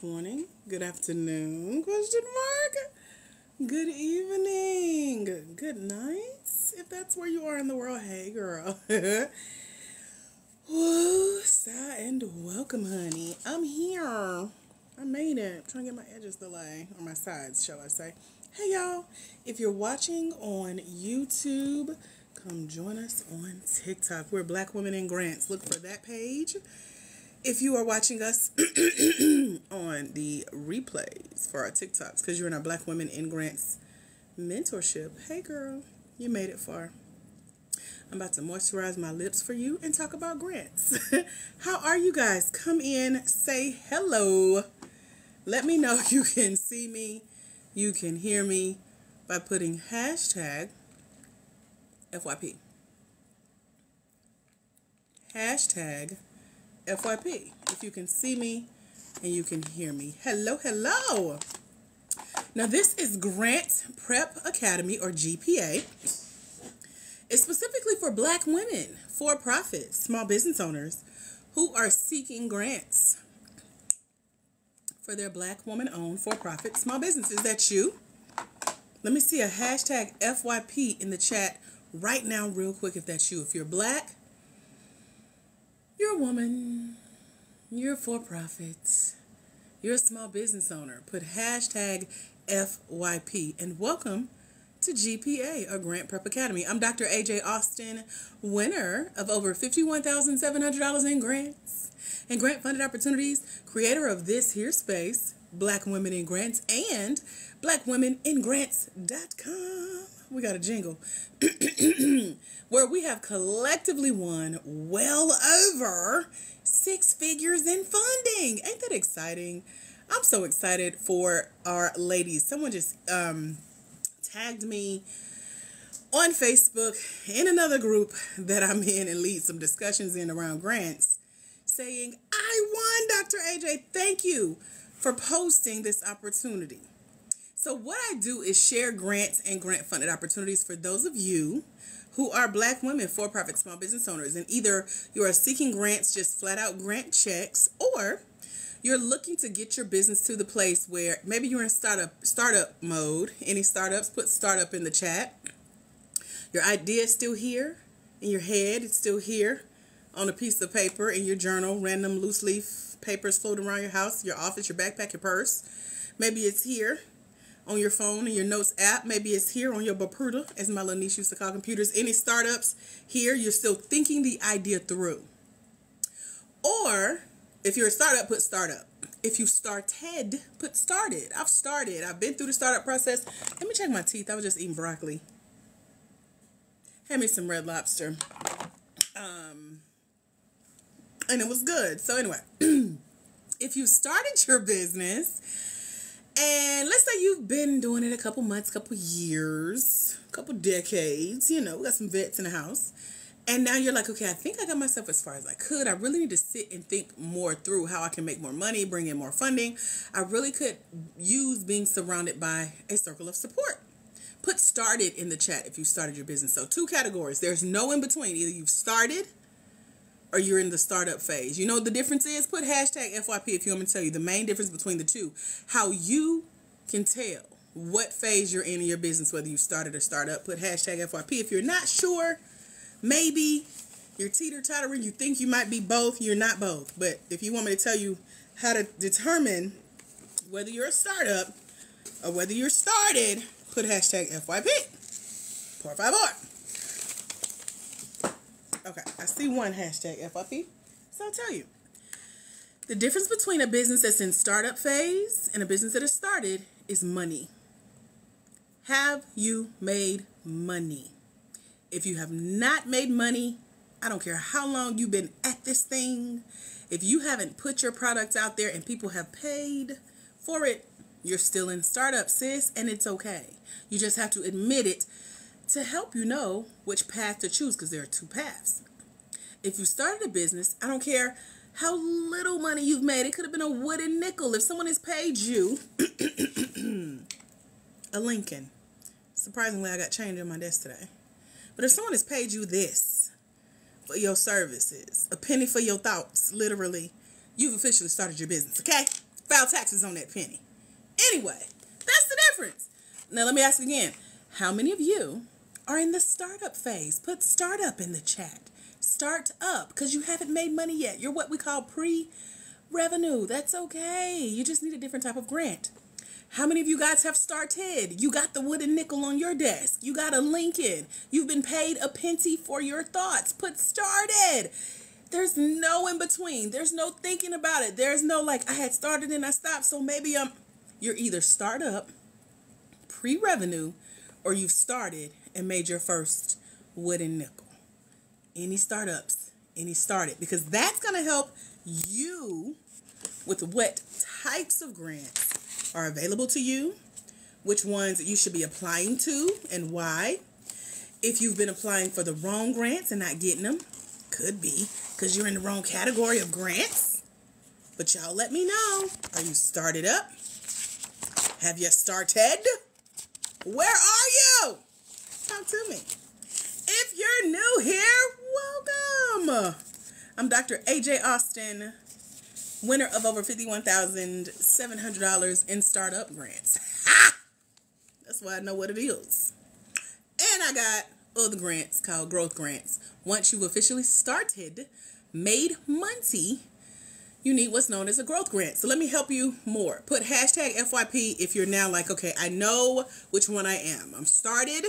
morning, good afternoon, question mark, good evening, good night, if that's where you are in the world. Hey, girl. Woo, sigh and welcome, honey. I'm here. I made it. I'm trying to get my edges to lay, or my sides, shall I say. Hey, y'all. If you're watching on YouTube, come join us on TikTok. We're Black Women in Grants. Look for that page. If you are watching us on the replays for our TikToks, because you're in our Black Women in Grants mentorship, hey girl, you made it far. I'm about to moisturize my lips for you and talk about grants. How are you guys? Come in, say hello. Let me know you can see me, you can hear me by putting hashtag FYP. Hashtag FYP. If you can see me and you can hear me. Hello, hello. Now this is Grant Prep Academy, or GPA. It's specifically for Black women, for-profit, small business owners who are seeking grants for their Black woman-owned for-profit small business. Is that you? Let me see a hashtag FYP in the chat right now real quick if that's you. If you're Black, you're a woman, you're a for-profit, you're a small business owner, put hashtag FYP. And welcome to GPA, or Grant Prep Academy. I'm Dr. AJ Austin, winner of over $51,700 in grants and grant-funded opportunities, creator of this here space, Black Women in Grants, and blackwomeningrants.com. We got a jingle. Where we have collectively won well over 6 figures in funding. Ain't that exciting? I'm so excited for our ladies. Someone just tagged me on Facebook in another group that I'm in and lead some discussions in around grants, saying, I won, Dr. AJ. Thank you for posting this opportunity. So what I do is share grants and grant-funded opportunities for those of you who are Black women for-profit small business owners. And either you are seeking grants, just flat-out grant checks, or you're looking to get your business to the place where maybe you're in startup mode. Any startups, put startup in the chat. Your idea is still here in your head. It's still here on a piece of paper, in your journal, random loose leaf papers floating around your house, your office, your backpack, your purse. Maybe it's here on your phone, in your notes app. Maybe it's here on your Bapuda, as my little niece used to call computers. Any startups here, you're still thinking the idea through. Or if you're a startup, put startup. If you started, put started. I've started. I've been through the startup process. Let me check my teeth. I was just eating broccoli. Had me some Red Lobster. And it was good. So anyway, if you started your business, and let's say you've been doing it a couple months, couple years, couple decades, you know, we got some vets in the house. And now you're like, okay, I think I got myself as far as I could. I really need to sit and think more through how I can make more money, bring in more funding. I really could use being surrounded by a circle of support. Put started in the chat if you started your business. So 2 categories. There's no in between. Either you've started or you're in the startup phase. You know what the difference is? Put hashtag FYP if you want me to tell you the main difference between the two. How you can tell what phase you're in your business, whether you started or startup. Put hashtag FYP. If you're not sure, maybe you're teeter-tottering, you think you might be both, you're not both. But if you want me to tell you how to determine whether you're a startup or whether you're started, put hashtag FYP. Por favor. Okay, I see one hashtag FYP, so I'll tell you. The difference between a business that's in startup phase and a business that is started is money. Have you made money? If you have not made money, I don't care how long you've been at this thing. If you haven't put your products out there and people have paid for it, you're still in startup, sis, and it's okay. You just have to admit it to help you know which path to choose, because there are 2 paths. If you started a business, I don't care how little money you've made. It could have been a wooden nickel. If someone has paid you a Lincoln. Surprisingly, I got change on my desk today. But if someone has paid you this for your services, a penny for your thoughts, literally, you've officially started your business, okay? File taxes on that penny. Anyway, that's the difference. Now let me ask again. How many of you are in the startup phase? Put startup in the chat. Start up, because you haven't made money yet. You're what we call pre-revenue. That's okay. You just need a different type of grant. How many of you guys have started? You got the wooden nickel on your desk. You got a Lincoln. You've been paid a penny for your thoughts. Put started. There's no in between. There's no thinking about it. There's no like, I had started and I stopped, so maybe you're either startup, pre-revenue, or you've started and made your first wooden nickel. Any startups, any started, because that's going to help you with what types of grants are available to you, which ones you should be applying to and why. If you've been applying for the wrong grants and not getting them, could be because you're in the wrong category of grants. But y'all let me know. Are you started up? Have you started? Where are you? Talk to me. If you're new here, welcome. I'm Dr. AJ Austin, winner of over $51,700 in startup grants. That's why I know what it is. And I got other grants called growth grants. Once you've officially started, made money, you need what's known as a growth grant. So let me help you more. Put hashtag FYP if you're now like, okay, I know which one I am. I'm started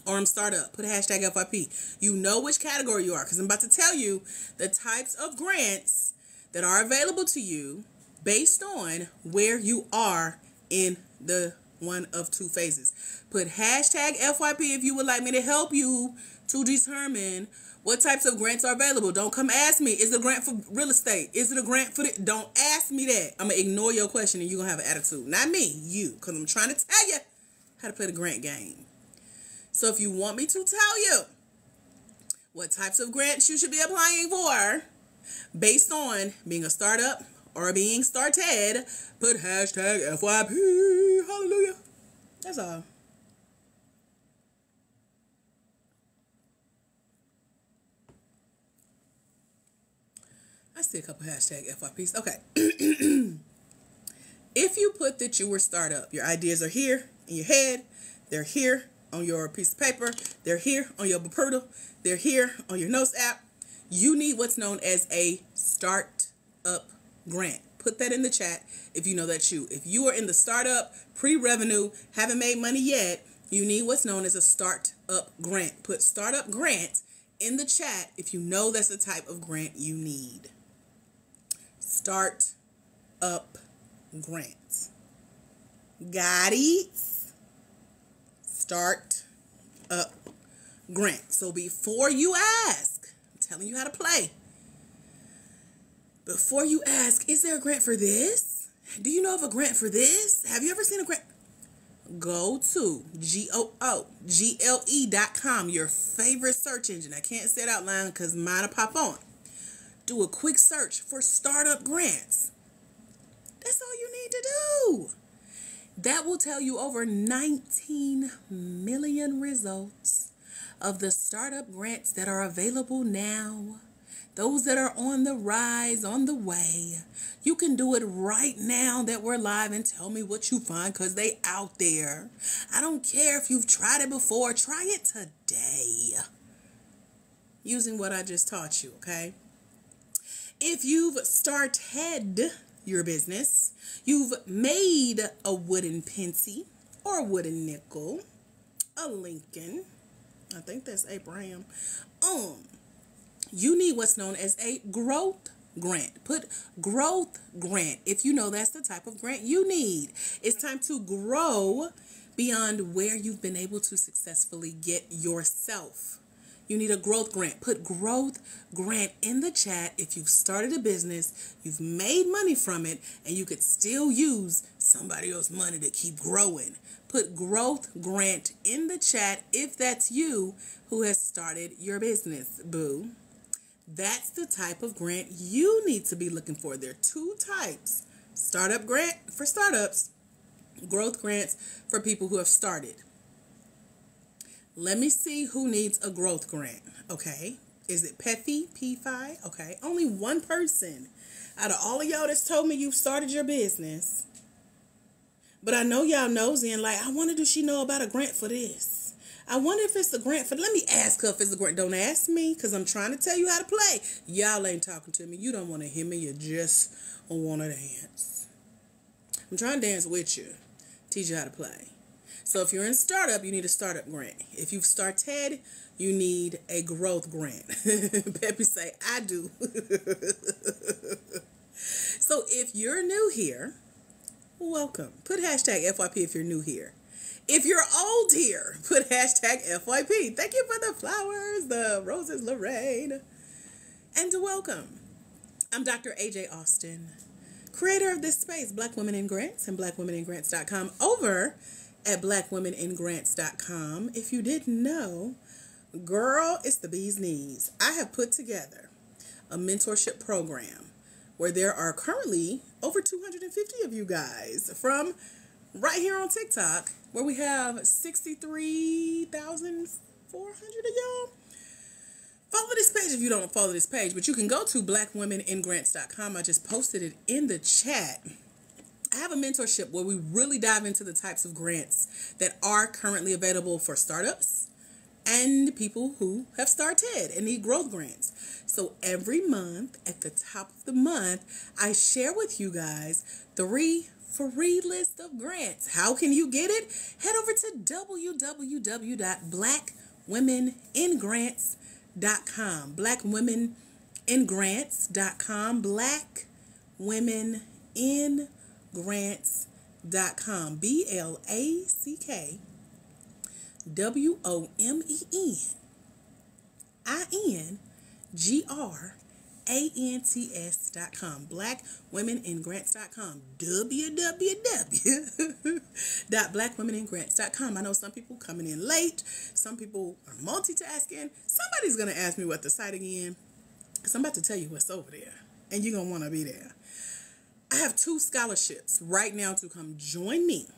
or I'm startup. Put hashtag FYP. You know which category you are, because I'm about to tell you the types of grants that are available to you based on where you are in the one of two phases. Put hashtag FYP if you would like me to help you to determine what types of grants are available. Don't come ask me, is it a grant for real estate? Is it a grant for Don't ask me that. I'm going to ignore your question and you're going to have an attitude. Not me, you, because I'm trying to tell you how to play the grant game. So if you want me to tell you what types of grants you should be applying for based on being a startup or being started, put hashtag FYP. Hallelujah. That's all. I see a couple hashtag FYPs. Okay. If you put that you were startup, your ideas are here in your head. They're here on your piece of paper. They're here on your Baperda. They're here on your Notes app. You need what's known as a startup grant. Put that in the chat if you know that's you. If you are in the startup, pre-revenue, haven't made money yet, you need what's known as a startup grant. Put startup grant in the chat if you know that's the type of grant you need. Startup grant. Got it? Start up grant. So before you ask, I'm telling you how to play. Before you ask, is there a grant for this? Do you know of a grant for this? Have you ever seen a grant? Go to GOOGLE.com, your favorite search engine. I can't say it out loud because mine will pop on. Do a quick search for startup grants. That's all you need to do. That will tell you over 19 million results of the startup grants that are available now. Those that are on the rise, on the way. You can do it right now that we're live and tell me what you find because they out there. I don't care if you've tried it before. Try it today. Using what I just taught you, okay? If you've started your business, you've made a wooden penny or a wooden nickel, a Lincoln, I think that's Abraham, you need what's known as a growth grant. Put growth grant if you know that's the type of grant you need. It's time to grow beyond where you've been able to successfully get yourself. You need a growth grant. Put growth grant in the chat if you've started a business, you've made money from it, and you could still use somebody else's money to keep growing. Put growth grant in the chat if that's you who has started your business, boo. That's the type of grant you need to be looking for. There are two types. Startup grant for startups, growth grants for people who have started. Let me see who needs a growth grant, okay? Is it PEFI? PFI? Okay. Only one person out of all of y'all that's told me you've started your business. But I know y'all nosy and like, I wonder, does she know about a grant for this? I wonder if it's a grant for... Let me ask her if it's a grant. Don't ask me, because I'm trying to tell you how to play. Y'all ain't talking to me. You don't want to hear me. You just want to dance. I'm trying to dance with you. Teach you how to play. So if you're in startup, you need a startup grant. If you've started, you need a growth grant. Peppy say, I do. So if you're new here, welcome. Put hashtag FYP if you're new here. If you're old here, put hashtag FYP. Thank you for the flowers, the roses, Lorraine. And welcome. I'm Dr. AJ Austin, creator of this space, Black Women in Grants and blackwomeningrants.com, over at blackwomeningrants.com. If you didn't know, girl, it's the bee's knees. I have put together a mentorship program where there are currently over 250 of you guys from right here on TikTok, where we have 63,400 of y'all. Follow this page if you don't follow this page, but you can go to blackwomeningrants.com. I just posted it in the chat. I have a mentorship where we really dive into the types of grants that are currently available for startups and people who have started and need growth grants. So every month, at the top of the month, I share with you guys 3 free list of grants. How can you get it? Head over to www.blackwomeningrants.com. Blackwomeningrants.com. Blackwomeningrants.com. BlackWomeningrants.com. Blackwomeningrants.com. www.blackwomeningrants.com. I know some people coming in late. Some people are multitasking. Somebody's going to ask me what the site again, because I'm about to tell you what's over there, and you're going to want to be there. I have 2 scholarships right now to come join me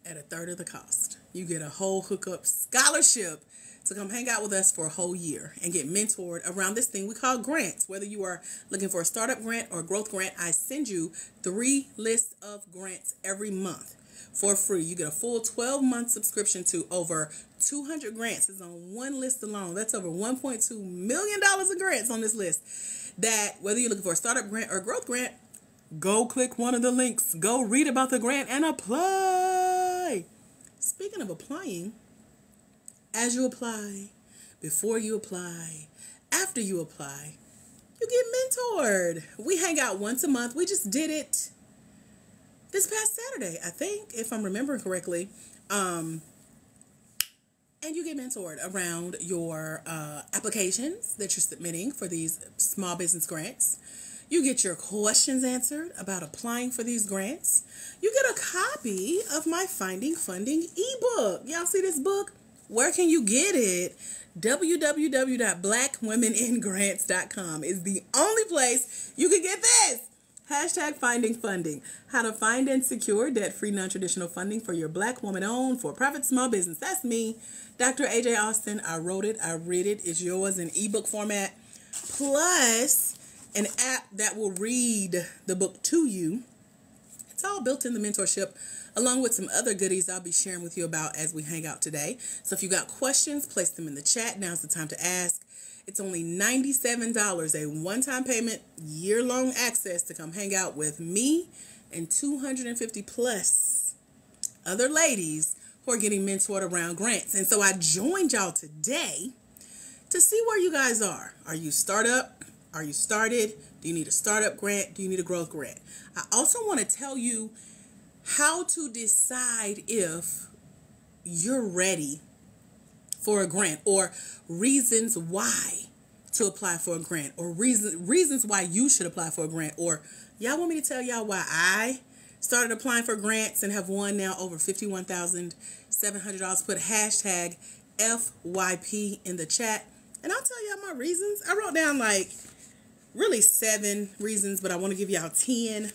at 1/3 of the cost. You get a whole hookup scholarship to come hang out with us for a whole year and get mentored around this thing we call grants. Whether you are looking for a startup grant or a growth grant, I send you 3 lists of grants every month for free. You get a full 12-month subscription to over 200 grants. It's on one list alone. That's over $1.2 million of grants on this list. That whether you're looking for a startup grant or a growth grant, go click one of the links. Go read about the grant and apply. Speaking of applying, as you apply, before you apply, after you apply, you get mentored. We hang out once a month. We just did it this past Saturday, I think, if I'm remembering correctly. And you get mentored around your applications that you're submitting for these small business grants. You get your questions answered about applying for these grants. You get a copy of my Finding Funding ebook. Y'all see this book? Where can you get it? www.blackwomeningrants.com is the only place you can get this. Hashtag Finding Funding. How to find and secure debt-free, non-traditional funding for your Black woman-owned for-profit small business. That's me, Dr. AJ Austin. I wrote it. I read it. It's yours in ebook format. Plus an app that will read the book to you. It's all built in the mentorship, along with some other goodies I'll be sharing with you about as we hang out today. So if you got questions, place them in the chat. Now's the time to ask. It's only $97, a one-time payment, year-long access to come hang out with me and 250 plus other ladies who are getting mentored around grants. And so I joined y'all today to see where you guys are. Are you startup? Are you started? Do you need a startup grant? Do you need a growth grant? I also want to tell you how to decide if you're ready for a grant, or reasons why to apply for a grant, or reasons why you should apply for a grant. Or y'all want me to tell y'all why I started applying for grants and have won now over $51,700? Put hashtag FYP in the chat and I'll tell y'all my reasons. I wrote down like really 7 reasons, but I want to give y'all 10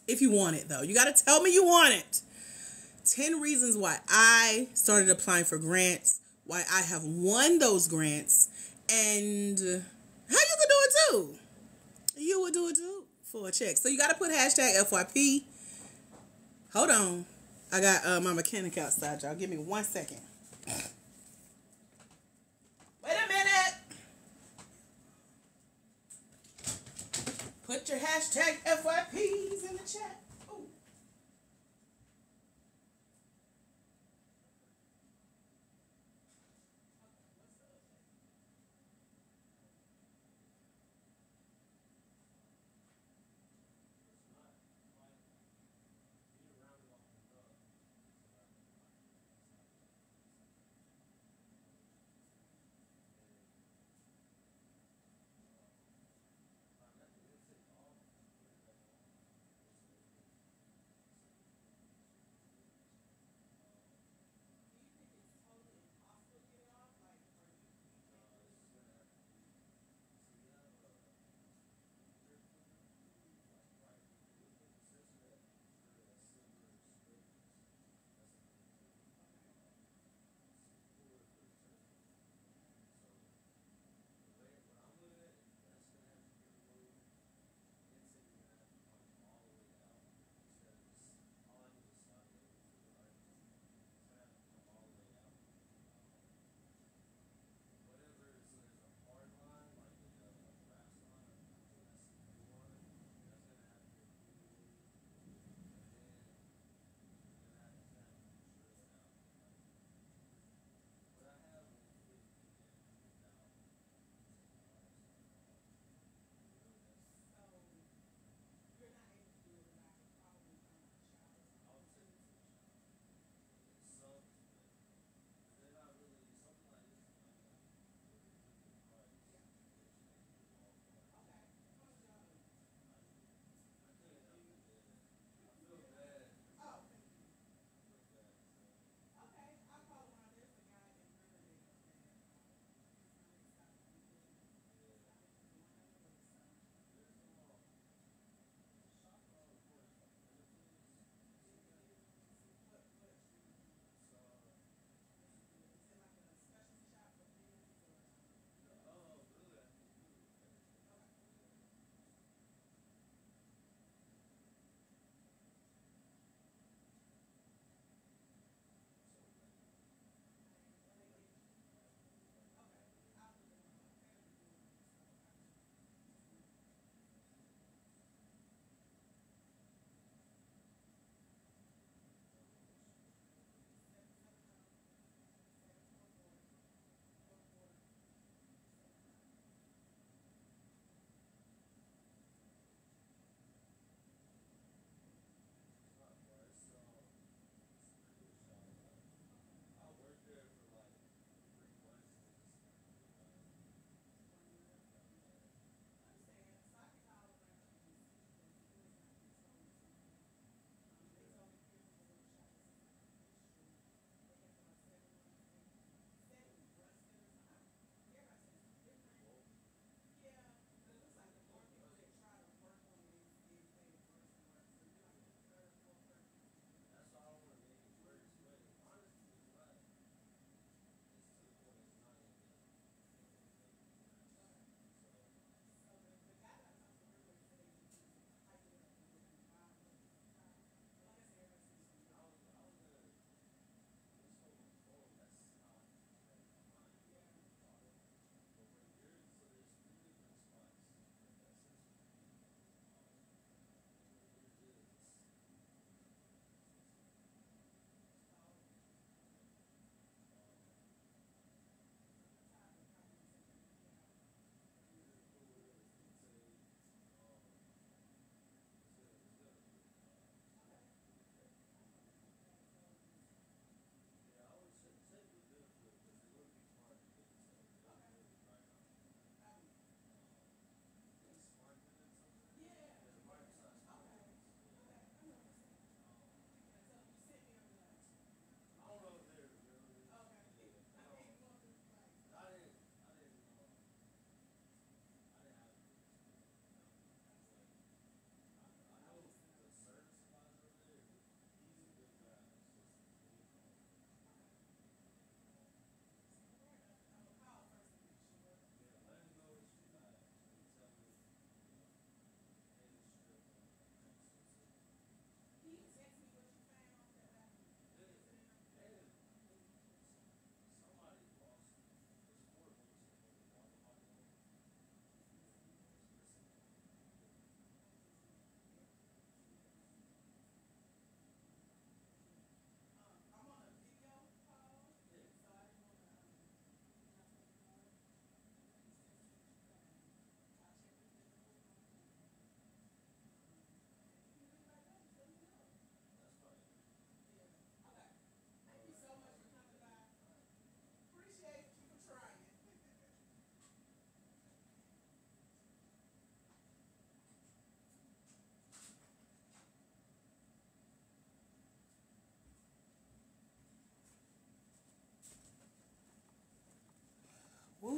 if you want it though. You got to tell me you want it. 10 reasons why I started applying for grants, why I have won those grants, and how you can do it too. You would do it too for a check. So you got to put hashtag FYP. Hold on. I got my mechanic outside, y'all. Give me 1 second. Wait a minute. Put your hashtag FYPs in the chat. Ooh.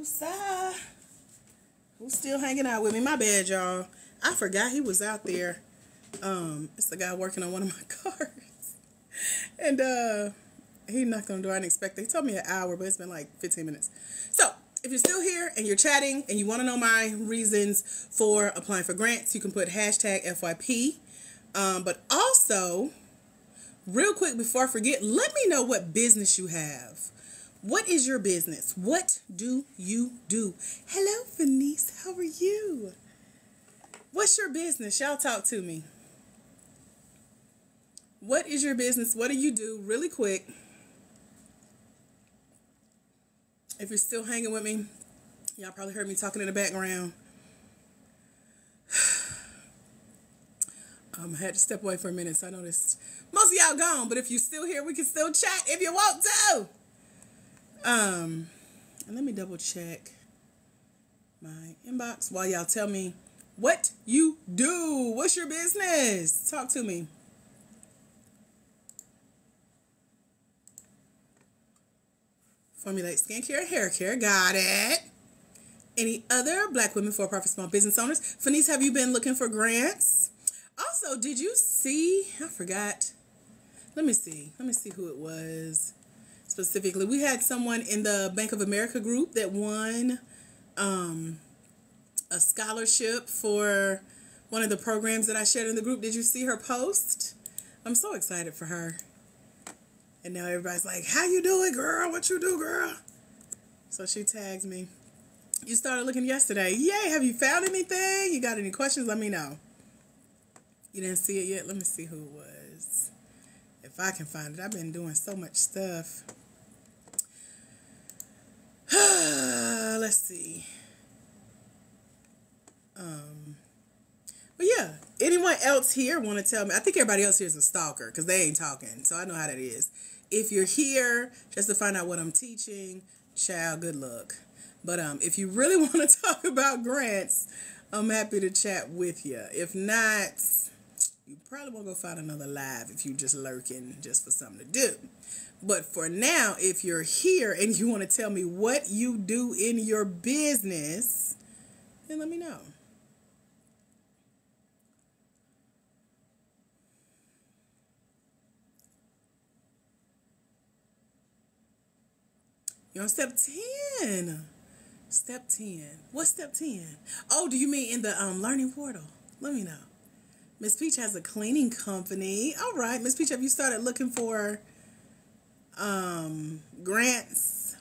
Woosah. Who's still hanging out with me? My bad, y'all. I forgot he was out there. It's the guy working on one of my cars. And he knocked on the door. I didn't expect it. He told me an hour, but it's been like 15 minutes. So, if you're still here and you're chatting and you want to know my reasons for applying for grants, you can put hashtag FYP. But also, real quick before I forget, let me know what business you have. What is your business? What do you do? Hello, Venice. How are you? What's your business? Y'all talk to me. What is your business? What do you do? Really quick. If you're still hanging with me, y'all probably heard me talking in the background. I had to step away for a minute, so I noticed most of y'all gone. But if you're still here, we can still chat if you want to. And let me double check my inbox while y'all tell me what you do. What's your business? Talk to me. Formulate skincare and hair care. Got it. Any other Black women for-profit small business owners? Fanice, have you been looking for grants? Also, did you see? I forgot. Let me see. Let me see who it was. Specifically, we had someone in the Bank of America group that won a scholarship for one of the programs that I shared in the group. Did you see her post? I'm so excited for her. And now everybody's like, how you doing, girl? What you do, girl? So she tags me. You started looking yesterday. Yay, have you found anything? You got any questions? Let me know. You didn't see it yet? Let me see who it was. If I can find it. I've been doing so much stuff. Let's see. But yeah, anyone else here want to tell me? I think everybody else here is a stalker because they ain't talking. So I know how that is. If you're here just to find out what I'm teaching, child, good luck. But if you really want to talk about grants, I'm happy to chat with you. If not, you probably won't go find another live if you just lurking just for something to do. But for now, if you're here and you want to tell me what you do in your business, then let me know. You're on step 10. Step 10. What's step 10? Oh, do you mean in the learning portal? Let me know. Miss Peach has a cleaning company. All right, Miss Peach, have you started looking for grants?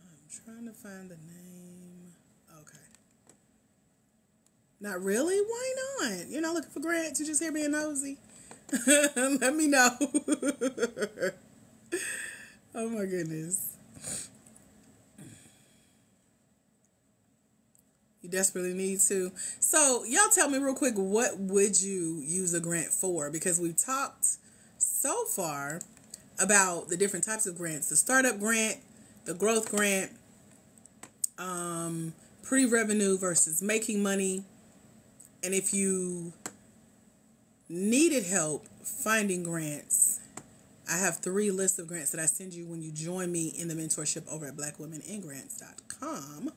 I'm trying to find the name. Okay. Not really? Why not? You're not looking for grants. You're just here being nosy. Let me know. Oh my goodness. You desperately need to. So y'all tell me real quick, what would you use a grant for? Because we've talked so far about the different types of grants. The startup grant, the growth grant, pre-revenue versus making money. And if you needed help finding grants, I have 3 lists of grants that I send you when you join me in the mentorship over at blackwomeningrants.com.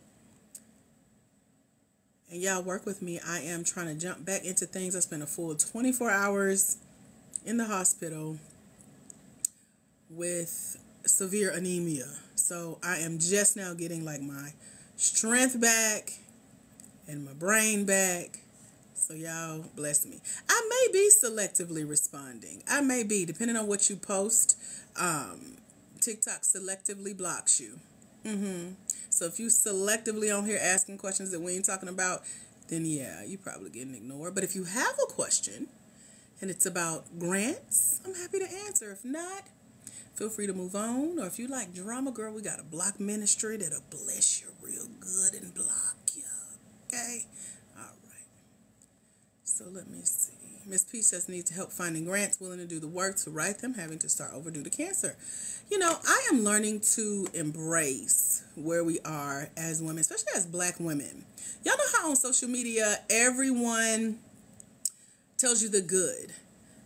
And y'all work with me. I am trying to jump back into things. I spent a full 24 hours in the hospital with severe anemia. So I am just now getting like my strength back and my brain back. So y'all bless me. I may be selectively responding. I may be, depending on what you post. TikTok selectively blocks you. So if you selectively on here asking questions that we ain't talking about, then yeah, you probably getting ignored. But if you have a question and it's about grants, I'm happy to answer. If not, feel free to move on. Or if you like drama, girl, we got a block ministry that'll bless you real good and block you. Okay? All right. So let me see. Miss Peach says needs to help finding grants, willing to do the work to write them, having to start over due to cancer. You know, I am learning to embrace where we are as women, especially as Black women. Y'all know how on social media, everyone tells you the good.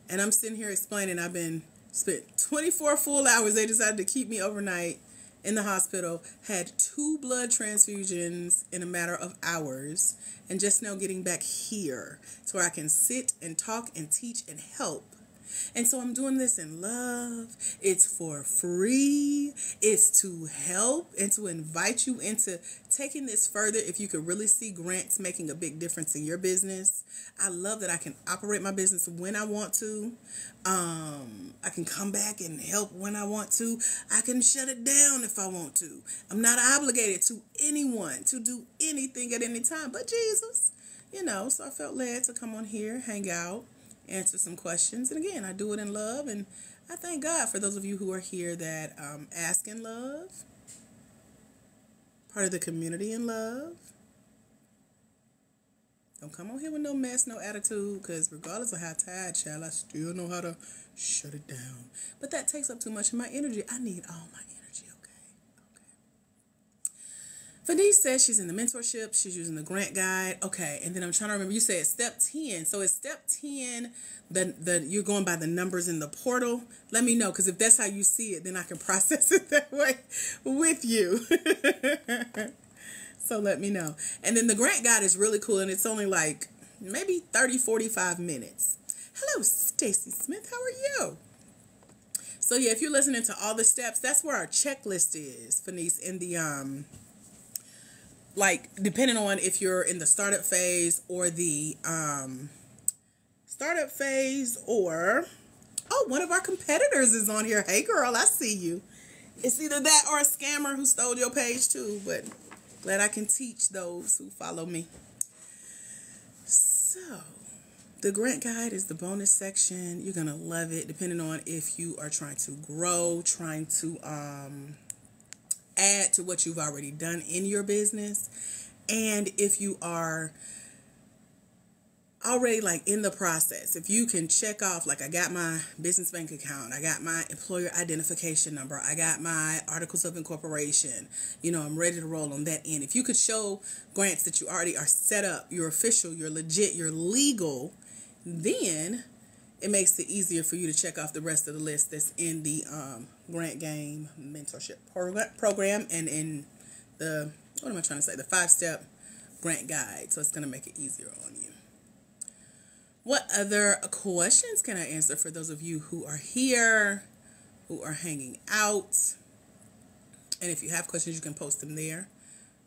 And I'm sitting here explaining, I've been Spent 24 full hours. They decided to keep me overnight in the hospital. Had 2 blood transfusions in a matter of hours. And just now getting back here to where I can sit and talk and teach and help. And so I'm doing this in love. It's for free. It's to help and to invite you into taking this further. If you could really see grants making a big difference in your business. I love that I can operate my business when I want to. I can come back and help when I want to. I can shut it down if I want to. I'm not obligated to anyone to do anything at any time but Jesus. So I felt led to come on here, hang out, answer some questions. And again, I do it in love. And I thank God for those of you who are here that ask in love, part of the community in love. Don't come on here with no mess, no attitude, because regardless of how tired, child, I still know how to shut it down. But that takes up too much of my energy. I need all my energy, okay? Fanice says she's in the mentorship. She's using the grant guide. Okay, and then I'm trying to remember. You said step 10. So is step 10 you're going by the numbers in the portal? Let me know, because if that's how you see it, then I can process it that way with you. So let me know. And then the grant guide is really cool, and it's only like maybe 30, 45 minutes. Hello, Stacy Smith. How are you? So yeah, if you're listening to all the steps, that's where our checklist is, Fanice, in the like depending on if you're in the startup phase or the one of our competitors is on here. Hey girl, I see you. It's either that or a scammer who stole your page too, but glad I can teach those who follow me. So, the grant guide is the bonus section. You're going to love it, depending on if you are trying to grow, trying to add to what you've already done in your business, and if you are already like in the process. If you can check off, like, I got my business bank account, I got my employer identification number, I got my articles of incorporation, I'm ready to roll on that end. If you could show grants that you already are set up, you're official, you're legit, you're legal, then it makes it easier for you to check off the rest of the list that's in the grant game mentorship program and in the, the 5-step grant guide. So it's going to make it easier on you. What other questions can I answer for those of you who are here, who are hanging out? And if you have questions, you can post them there.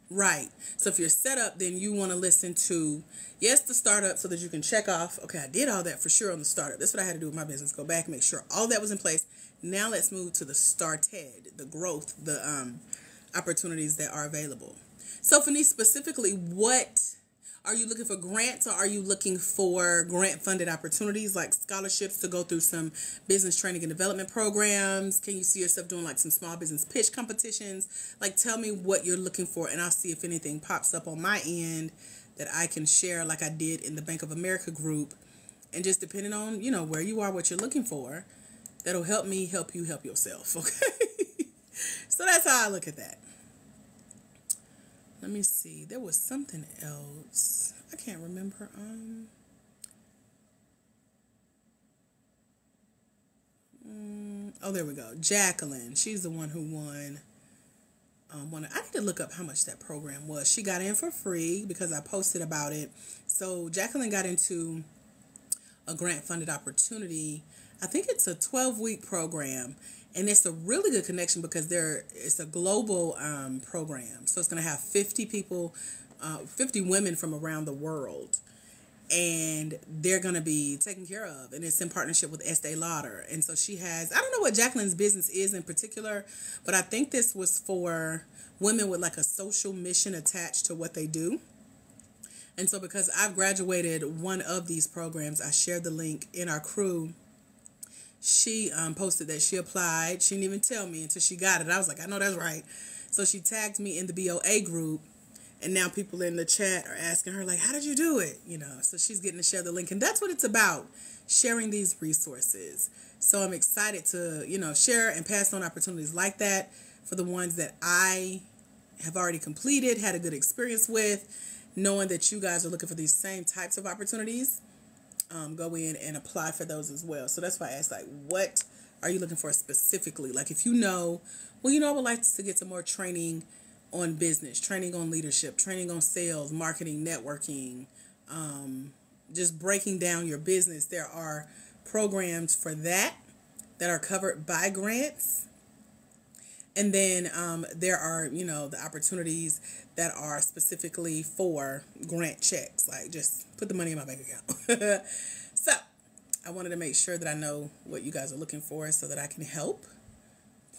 Right. So if you're set up, then you want to listen to, yes, the startup, so that you can check off, okay, I did all that for sure on the startup. That's what I had to do with my business. Go back and make sure all that was in place. Now let's move to the started, the growth, the opportunities that are available. So Fanice, specifically, what are you looking for? Grants, or are you looking for grant-funded opportunities like scholarships to go through some business training and development programs? Can you see yourself doing like some small business pitch competitions? Like, tell me what you're looking for, and I'll see if anything pops up on my end that I can share like I did in the Bank of America group. And just depending on, where you are, what you're looking for, that'll help me help you help yourself, okay? So that's how I look at that. Let me see. There was something else. I can't remember. Oh, there we go. Jacqueline. She's the one who won. I need to look up how much that program was. She got in for free because I posted about it. So Jacqueline got into a grant-funded opportunity. I think it's a 12-week program. And it's a really good connection because it's a global program. So it's going to have 50 people, 50 women from around the world. And they're going to be taken care of. And it's in partnership with Estee Lauder. And so she has, I don't know what Jacqueline's business is in particular, but I think this was for women with like a social mission attached to what they do. And so because I've graduated one of these programs, I shared the link in our crew. She posted that she applied. She didn't even tell me until she got it. I was like, I know that's right. So she tagged me in the BOA group. And now people in the chat are asking her, like, how did you do it? So she's getting to share the link. And that's what it's about, sharing these resources. So I'm excited to, share and pass on opportunities like that for the ones that I have already completed, had a good experience with, knowing that you guys are looking for these same types of opportunities. Go in and apply for those as well. So that's why I asked, like, what are you looking for specifically? Like if you know, well, I would like to get some more training on business, training on leadership, training on sales, marketing, networking, just breaking down your business. There are programs for that are covered by grants. And then there are, the opportunities that are specifically for grant checks. Like just put the money in my bank account. So I wanted to make sure that I know what you guys are looking for so that I can help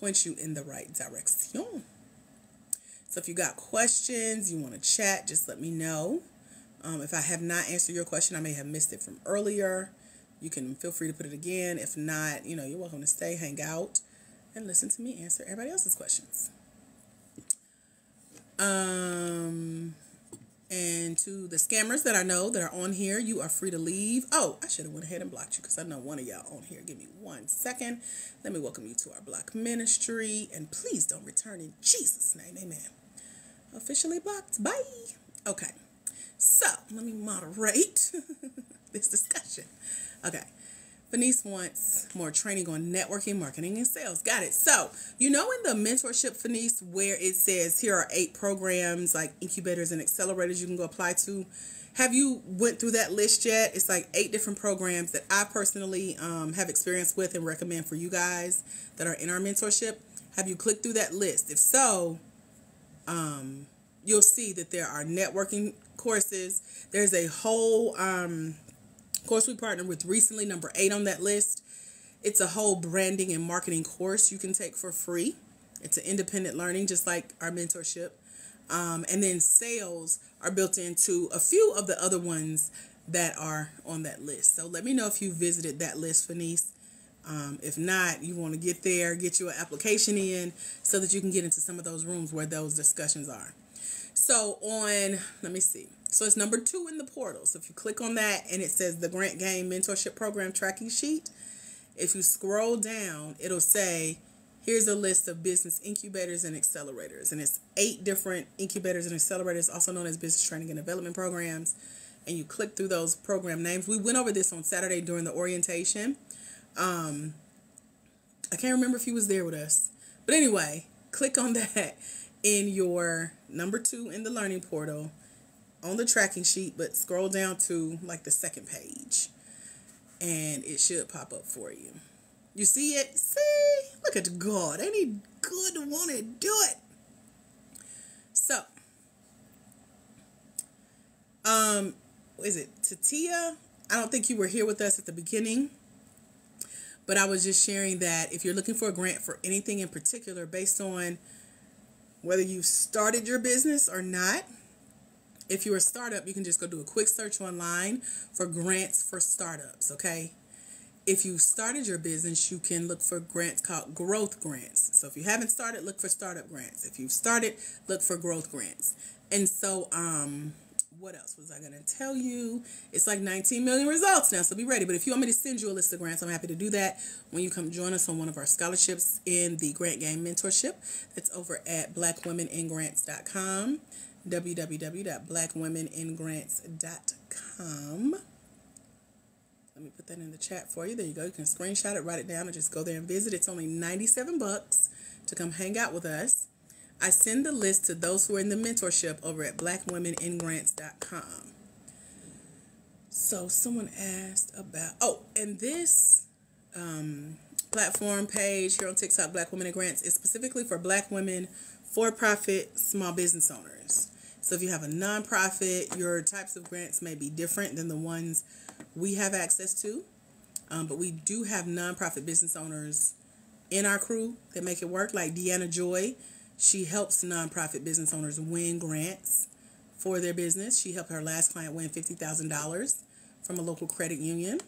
point you in the right direction. So if you got questions, you want to chat, just let me know. If I have not answered your question, I may have missed it from earlier. You can feel free to put it again. If not, you're welcome to stay, hang out, and listen to me answer everybody else's questions. And to the scammers that I know that are on here, you are free to leave. Oh, I should have went ahead and blocked you because I know one of y'all on here. Give me 1 second. Let me welcome you to our block ministry. And please don't return in Jesus' name. Amen. Officially blocked. Bye. Okay. So let me moderate this discussion. Okay. Venice wants more training on networking, marketing, and sales. Got it. So, in the mentorship, Venice, where it says here are 8 programs like incubators and accelerators you can go apply to. Have you went through that list yet? It's like 8 different programs that I personally have experience with and recommend for you guys that are in our mentorship. Have you clicked through that list? If so, you'll see that there are networking courses. There's a whole course we partnered with recently, number 8 on that list. It's a whole branding and marketing course you can take for free. It's an independent learning, just like our mentorship. And then sales are built into a few of the other ones that are on that list. So let me know if you visited that list, Venice. If not, you want to get there, get you an application in so that you can get into some of those rooms where those discussions are. So let me see. So it's number 2 in the portal. So if you click on that and it says the Grant Game Mentorship Program Tracking Sheet, if you scroll down, it'll say, here's a list of business incubators and accelerators. And it's 8 different incubators and accelerators, also known as business training and development programs. And you click through those program names. We went over this on Saturday during the orientation. I can't remember if he was there with us. But anyway, click on that in your number 2 in the learning portal on the tracking sheet, but scroll down to like the 2nd page and it should pop up for you. You see it? See? Look at God. Ain't he good to want to do it? So, is it Tatia? I don't think you were here with us at the beginning, but I was just sharing that if you're looking for a grant for anything in particular based on whether you've started your business or not, if you're a startup, you can just go do a quick search online for grants for startups, okay? If you started your business, you can look for grants called growth grants. So if you haven't started, look for startup grants. If you've started, look for growth grants. And so, what else was I going to tell you? It's like 19 million results now, so be ready. But if you want me to send you a list of grants, I'm happy to do that when you come join us on one of our scholarships in the Grant Game Mentorship. That's over at blackwomeningrants.com. www.blackwomeningrants.com. Let me put that in the chat for you. There you go. You can screenshot it, write it down, and just go there and visit. It's only $97 to come hang out with us. I send the list to those who are in the mentorship over at blackwomeningrants.com. So someone asked about, and this platform page here on TikTok, Black Women in Grants, is specifically for Black women, for-profit, small business owners. So if you have a nonprofit, your types of grants may be different than the ones we have access to. But we do have nonprofit business owners in our crew that make it work, like Deanna Joy. She helps nonprofit business owners win grants for their business. She helped her last client win $50,000 from a local credit union.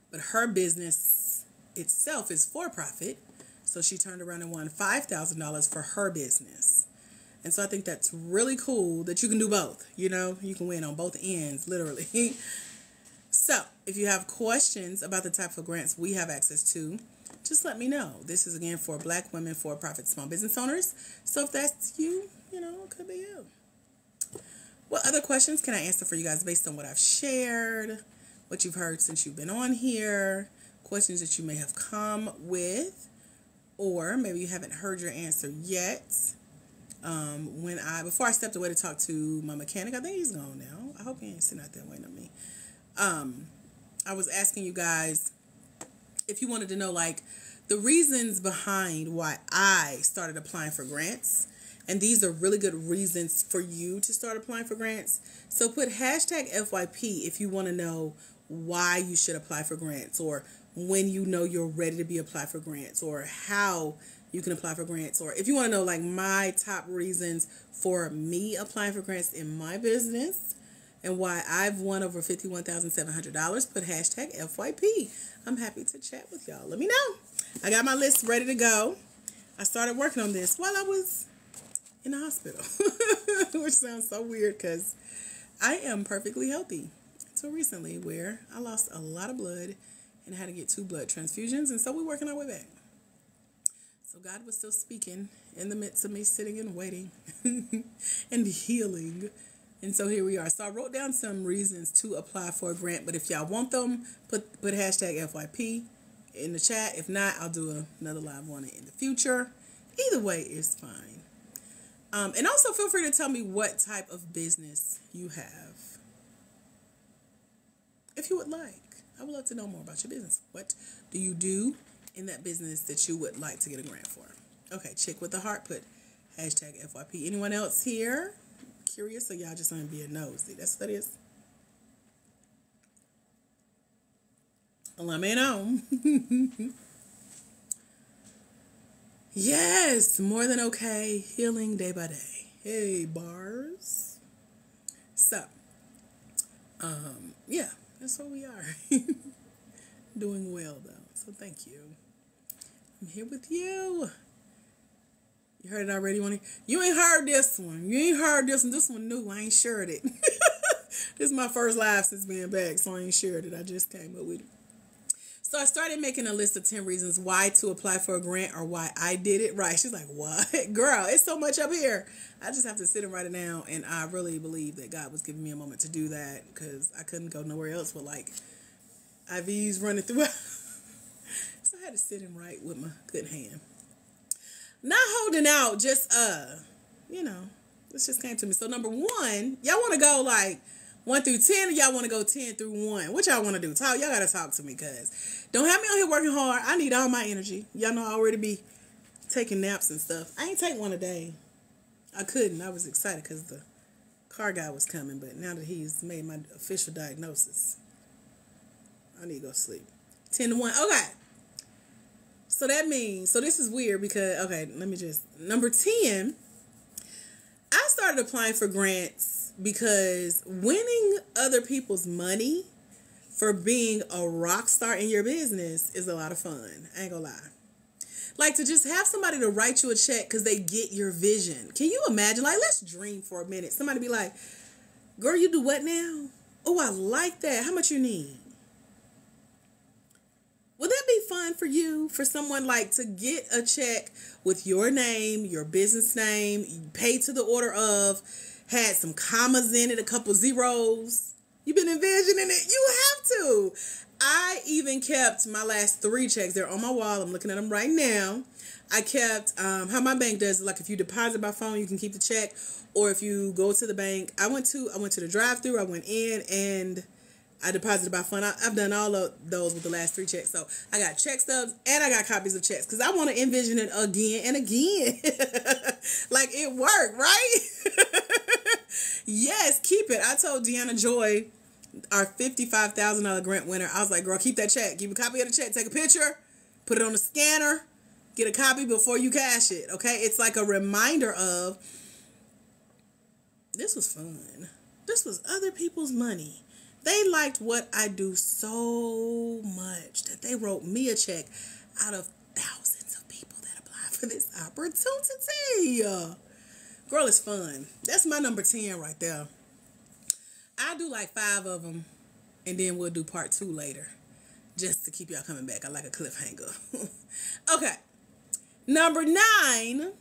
But her business itself is for-profit, so she turned around and won $5,000 for her business. And so I think that's really cool that you can do both. You can win on both ends, literally. So if you have questions about the type of grants we have access to, just let me know. This is, again, for Black women, for-profit small business owners. So if that's you, it could be you. What other questions can I answer for you guys based on what I've shared, what you've heard since you've been on here, questions that you may have come with, or maybe you haven't heard your answer yet. Before I stepped away to talk to my mechanic, I think he's gone now. I hope he ain't sitting out there waiting on me. I was asking you guys if you wanted to know, like, the reasons behind why I started applying for grants. And these are really good reasons for you to start applying for grants. So put hashtag FYP if you want to know why you should apply for grants, or when you know you're ready to be applied for grants, or how you can apply for grants, or if you want to know like my top reasons for me applying for grants in my business and why I've won over $51,700, put hashtag FYP. I'm happy to chat with y'all. Let me know. I got my list ready to go. I started working on this while I was in the hospital, which sounds so weird because I am perfectly healthy until recently, where I lost a lot of blood and had to get 2 blood transfusions, and so we're working our way back. So God was still speaking in the midst of me sitting and waiting and healing. And so here we are. So I wrote down some reasons to apply for a grant, but if y'all want them, put hashtag FYP in the chat. If not, I'll do another live one in the future. Either way is fine. And also feel free to tell me what type of business you have, if you would like. I would love to know more about your business. What do you do in that business that you would like to get a grant for? Okay, chick with the heart, put hashtag FYP. Anyone else here curious, or y'all just want to be a nosy? That's what that is. Let me know. Yes, more than okay. Healing day by day. Hey, bars. So, yeah, that's what we are. Doing well, though. So thank you. I'm here with you. You heard it already? You ain't heard this one. You ain't heard this one. This one new. I ain't shared it. This is my first live since being back, so I ain't shared it. I just came up with it. So I started making a list of 10 reasons why to apply for a grant, or why I did it. Right. She's like, what? Girl, it's so much up here. I just have to sit and write it down. And I really believe that God was giving me a moment to do that, because I couldn't go nowhere else with like IVs running through. So I had to sit and write with my good hand. Not holding out, just, this just came to me. So number 1, y'all want to go like 1 through 10, or y'all want to go 10 through 1? What y'all want to do? Y'all got to talk to me, because don't have me on here working hard. I need all my energy. Y'all know I already be taking naps and stuff. I ain't take one a day. I couldn't. I was excited because the car guy was coming, but now that he's made my official diagnosis, I need to go sleep. 10 to 1. Okay. So that means, so this is weird because, okay, number 10, I started applying for grants because winning other people's money for being a rock star in your business is a lot of fun. I ain't gonna lie. Like, to just have somebody to write you a check because they get your vision. Can you imagine? Like, let's dream for a minute. Somebody be like, girl, you do what now? Oh, I like that. How much you need? Would that be fun for you, for someone like to get a check with your name, your business name, paid to the order of, had some commas in it, a couple zeros? You've been envisioning it? You have to. I even kept my last 3 checks. They're on my wall. I'm looking at them right now. I kept how my bank does, like if you deposit by phone, you can keep the check, or if you go to the bank. I went to the drive-thru. I went in and I deposited by phone. I've done all of those with the last 3 checks. So I got check stubs and I got copies of checks because I want to envision it again and again. Like, it worked, right? Yes, keep it. I told Deanna Joy, our $55,000 grant winner, I was like, girl, keep that check. Keep a copy of the check. Take a picture. Put it on the scanner. Get a copy before you cash it, okay? It's like a reminder of, this was fun. This was other people's money. They liked what I do so much that they wrote me a check out of thousands of people that applied for this opportunity. Girl, it's fun. That's my number 10 right there. I'll do like 5 of them, and then we'll do part 2 later, just to keep y'all coming back. I like a cliffhanger. Okay. Number 9, I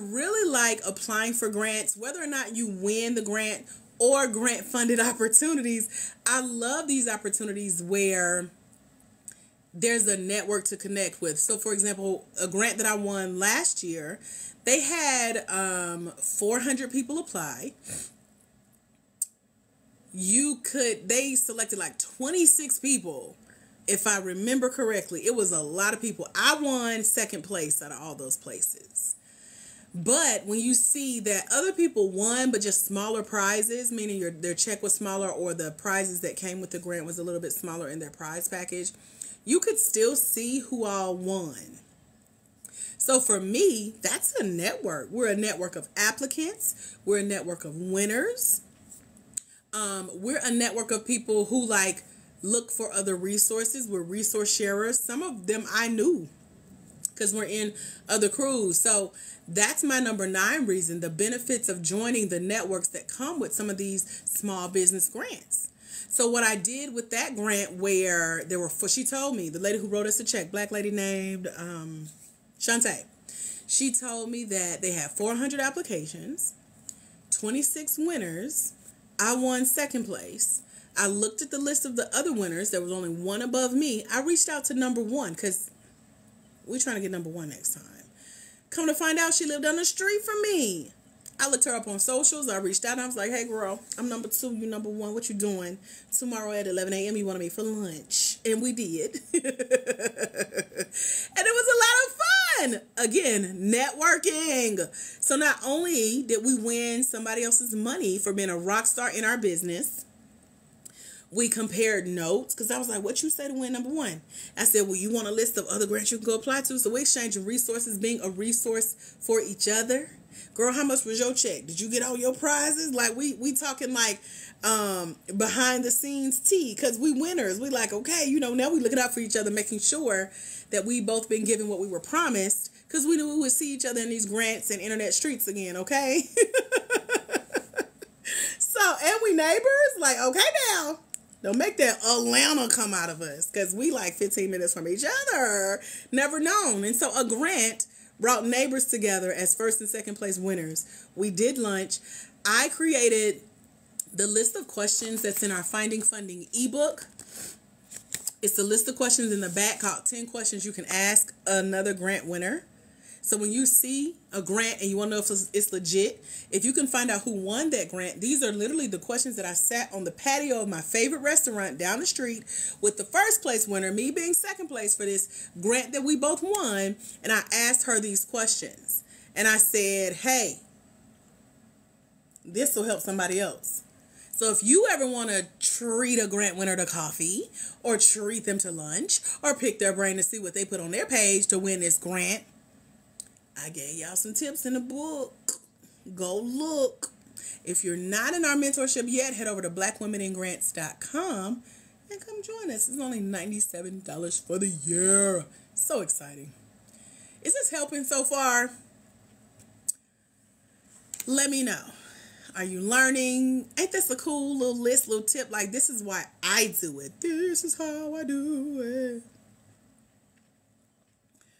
really like applying for grants, whether or not you win the grant or grant funded opportunities. I love these opportunities where there's a network to connect with. So, for example, a grant that I won last year, they had 400 people apply. They selected like 26 people, if I remember correctly. It was a lot of people. I won second place out of all those places. But when you see that other people won, but just smaller prizes, meaning their check was smaller, or the prizes that came with the grant was a little bit smaller in their prize package, you could still see who all won. So for me, that's a network. We're a network of applicants. We're a network of winners. We're a network of people who look for other resources. We're resource sharers. Some of them I knew because we're in other crews. So that's my number 9 reason, the benefits of joining the networks that come with some of these small business grants. So what I did with that grant, where she told me, the lady who wrote us a check, black lady named Shantae, she told me that they had 400 applications, 26 winners. I won second place. I looked at the list of the other winners. There was only one above me. I reached out to number 1 because we're trying to get number 1 next time. Come to find out, she lived down the street from me. I looked her up on socials. I reached out and I was like, hey, girl, I'm number 2. You number 1. What you doing? Tomorrow at 11 a.m. you want to meet for lunch. And we did. And it was a lot of fun. Again, networking. So not only did we win somebody else's money for being a rock star in our business, we compared notes, because I was like, what you say to win number 1? I said, well, you want a list of other grants you can go apply to? So we're exchanging resources, being a resource for each other. Girl, how much was your check? Did you get all your prizes? Like, we talking behind the scenes tea, because we winners. We okay, now we looking out for each other, making sure that we both been given what we were promised, because we knew we would see each other in these grants and internet streets again, okay? So, and we neighbors, okay now. Don't make that Atlanta come out of us, because we 15 minutes from each other. Never known. And so a grant brought neighbors together as first and second place winners. We did lunch. I created the list of questions that's in our Finding Funding ebook. It's a list of questions in the back called 10 questions you can ask another grant winner. So when you see a grant and you want to know if it's legit, if you can find out who won that grant, these are literally the questions that I sat on the patio of my favorite restaurant down the street with the first place winner, me being second place for this grant that we both won. And I asked her these questions. And I said, hey, this will help somebody else. So if you ever want to treat a grant winner to coffee, or treat them to lunch, or pick their brain to see what they put on their page to win this grant, I gave y'all some tips in the book. Go look. If you're not in our mentorship yet, head over to blackwomeningrants.com and come join us. It's only $97 for the year. So exciting. Is this helping so far? Let me know. Are you learning? Ain't this a cool little list, little tip? This is why I do it. This is how I do it.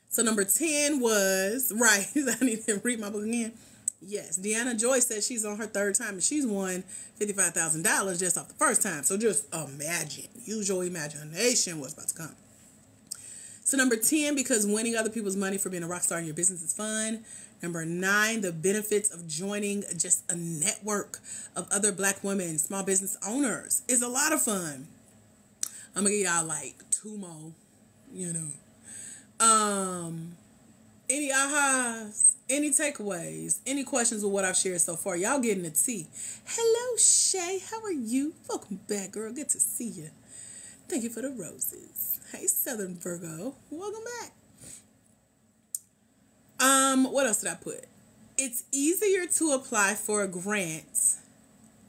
So number 10 was, right, I need to read my book again. Yes, Deanna Joy says she's on her 3rd time and she's won $55,000 just off the first time. So just imagine, use your imagination what's about to come. So number 10, because winning other people's money for being a rock star in your business is fun. Number 9, the benefits of joining just a network of other black women, small business owners is a lot of fun. I'm going to give y'all 2 more, Any ahas, any takeaways, any questions with what I've shared so far? Y'all getting the tea. Hello, Shay. How are you? Welcome back, girl. Good to see you. Thank you for the roses. Hey, Southern Virgo. Welcome back. What else did I put? It's easier to apply for a grant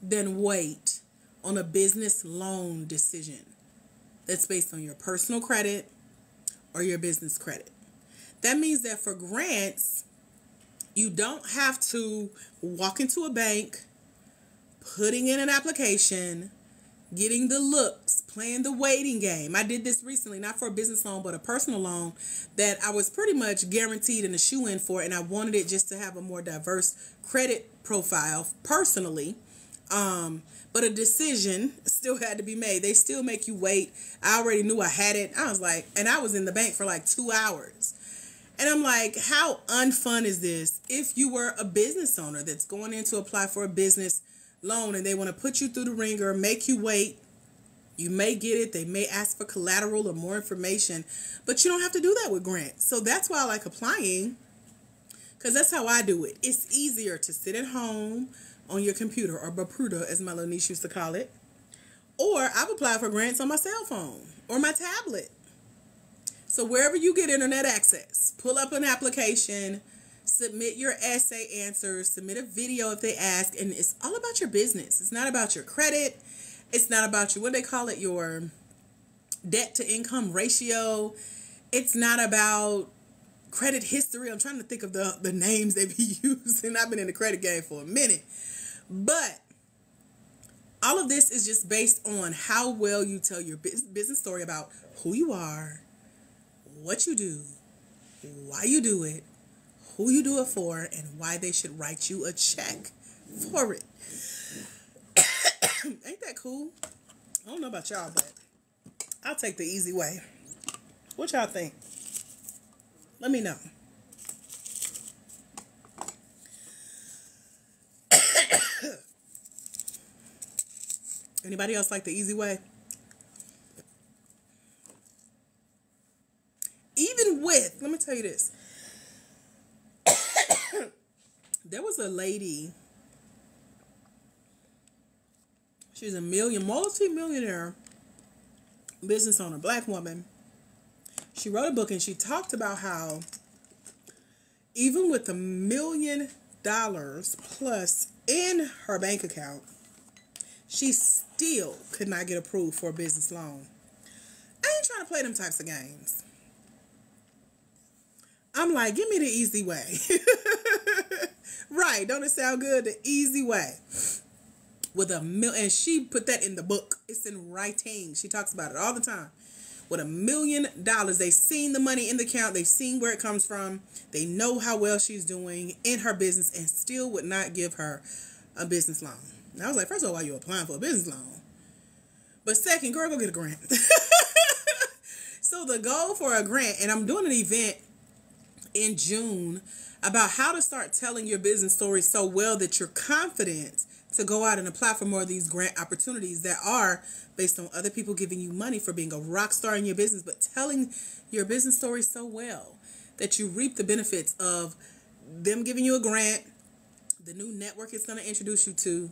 than wait on a business loan decision that's based on your personal credit or your business credit. That means that for grants, you don't have to walk into a bank, putting in an application, getting the looks, playing the waiting game. I did this recently, not for a business loan, but a personal loan that I was pretty much guaranteed in a shoe-in for, and I wanted it just to have a more diverse credit profile personally. But a decision still had to be made. They still make you wait. I already knew I had it. I was like, and I was in the bank for like 2 hours. And I'm like, how unfun is this? If you were a business owner that's going in to apply for a business loan and they want to put you through the ringer, make you wait, you may get it. They may ask for collateral or more information, but you don't have to do that with grants. So that's why I like applying, because that's how I do it. It's easier to sit at home on your computer, or Bapruda, as my little niece used to call it. Or I've applied for grants on my cell phone or my tablet. So wherever you get internet access, pull up an application, submit your essay answers, submit a video if they ask, and it's all about your business. It's not about your credit. It's not about what they call it, your debt to income ratio. It's not about credit history. I'm trying to think of the names they be using. I've been in the credit game for a minute. But all of this is just based on how well you tell your business story about who you are, what you do, why you do it, who you do it for, and why they should write you a check for it. Ain't that cool? I don't know about y'all, but I'll take the easy way. What y'all think? Let me know. Anybody else like the easy way? Even with, let me tell you this. There was a lady. She's a multi-millionaire business owner, black woman. She wrote a book and she talked about how even with $1 million plus in her bank account, she still could not get approved for a business loan. I ain't trying to play them types of games. I'm like, give me the easy way. Right, don't it sound good? The easy way. With and she put that in the book. It's in writing. She talks about it all the time. With $1 million, they've seen the money in the account. They've seen where it comes from. They know how well she's doing in her business and still would not give her a business loan. And I was like, first of all, why are you applying for a business loan? But second, girl, go get a grant. So the goal for a grant, and I'm doing an event in June about how to start telling your business story so well that you're confident to go out and apply for more of these grant opportunities that are based on other people giving you money for being a rock star in your business, but telling your business story so well that you reap the benefits of them giving you a grant, the new network it's going to introduce you to,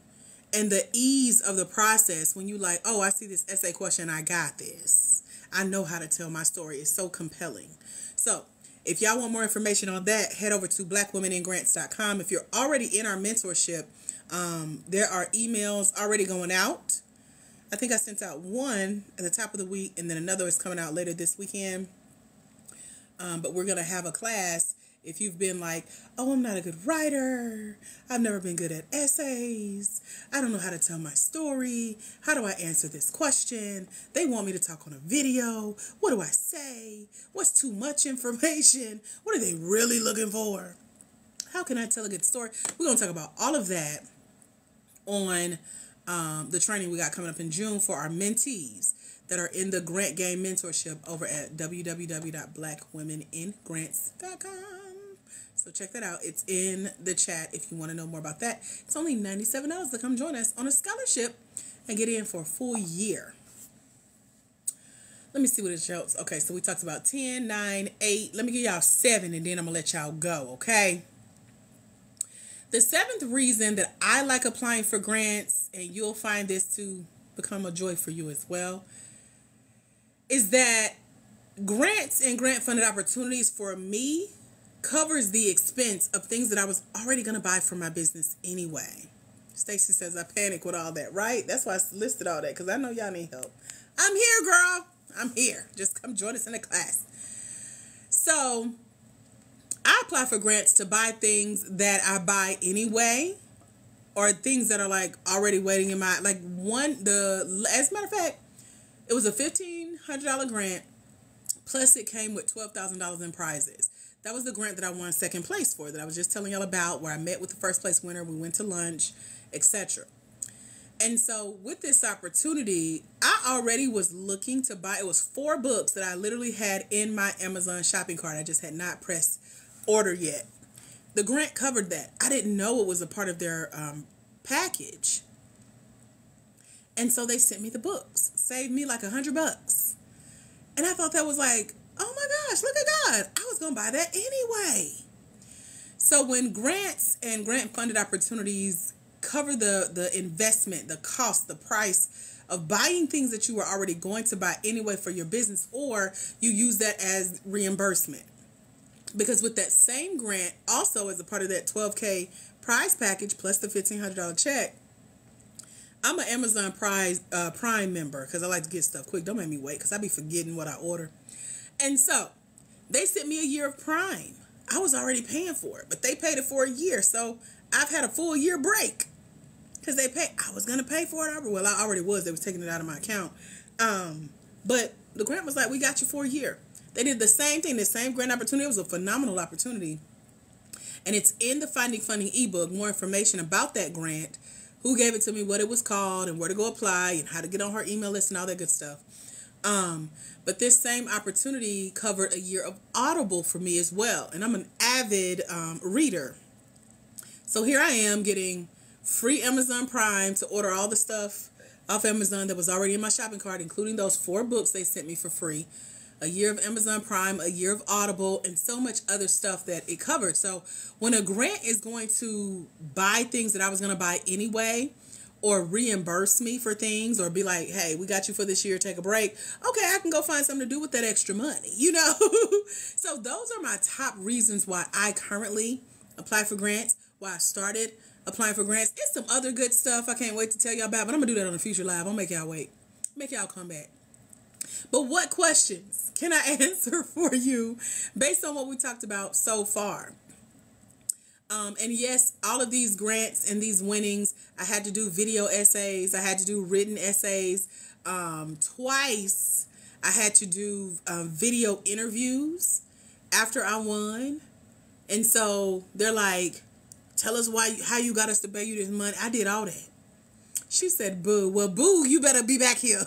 and the ease of the process when you like, oh, I see this essay question, I got this. I know how to tell my story. It's so compelling. So if y'all want more information on that, head over to blackwomeningrants.com. If you're already in our mentorship, there are emails already going out. I think I sent out one at the top of the week, and then another is coming out later this weekend. But we're going to have a class. If you've been like, oh, I'm not a good writer, I've never been good at essays, I don't know how to tell my story, how do I answer this question, they want me to talk on a video, what do I say, what's too much information, what are they really looking for, how can I tell a good story? We're going to talk about all of that on the training we got coming up in June for our mentees that are in the Grant Game Mentorship over at www.blackwomeningrants.com. So check that out. It's in the chat if you want to know more about that. It's only $97 to come join us on a scholarship and get in for a full year. Let me see what it shows. Okay, so we talked about 10, 9, 8. Let me give y'all 7 and then I'm going to let y'all go, okay? The 7th reason that I like applying for grants, and you'll find this to become a joy for you as well, is that grants and grant-funded opportunities for me covers the expense of things that I was already going to buy for my business anyway. Stacy says I panic with all that, right? That's why I listed all that, because I know y'all need help. I'm here, girl. I'm here. Just come join us in the class. So I apply for grants to buy things that I buy anyway, or things that are like already waiting in my, like as a matter of fact, it was a $1,500 grant, plus it came with $12,000 in prizes. That was the grant that I won second place for, that I was just telling y'all about, where I met with the first place winner, we went to lunch, etc. And so with this opportunity, I already was looking to buy, it was 4 books that I literally had in my Amazon shopping cart. I just had not pressed order yet. The grant covered that. I didn't know it was a part of their package. And so they sent me the books. Saved me like $100. And I thought that was like, oh my gosh, look at God. I was going to buy that anyway. So when grants and grant funded opportunities cover the investment, the cost, the price of buying things that you were already going to buy anyway for your business, or you use that as reimbursement. Because with that same grant, also as a part of that $12K prize package plus the $1,500 check, I'm an Amazon Prime member because I like to get stuff quick. Don't make me wait because I be forgetting what I order. And so they sent me a year of Prime. I was already paying for it, but they paid it for a year. So I've had a full year break because they paid. I was going to pay for it. Well, I already was. They was taking it out of my account. But the grant was like, we got you for a year. They did the same thing, the same grant opportunity. It was a phenomenal opportunity. And it's in the Finding Funding ebook, more information about that grant, who gave it to me, what it was called, and where to go apply, and how to get on her email list and all that good stuff. But this same opportunity covered a year of Audible for me as well. And I'm an avid reader. So here I am getting free Amazon Prime to order all the stuff off Amazon that was already in my shopping cart, including those 4 books they sent me for free. A year of Amazon Prime, a year of Audible, and so much other stuff that it covered. So when a grant is going to buy things that I was going to buy anyway, or reimburse me for things, or be like, hey, we got you for this year, take a break. Okay, I can go find something to do with that extra money, you know? So those are my top reasons why I currently apply for grants, why I started applying for grants. It's some other good stuff I can't wait to tell y'all about, but I'm going to do that on a future live. I'll make y'all wait. Make y'all come back. But what questions can I answer for you based on what we talked about so far? And yes, all of these grants and these winnings, I had to do video essays. I had to do written essays twice. I had to do video interviews after I won. And so they're like, tell us how you got us to pay you this money. I did all that. She said, boo. Well, boo, you better be back here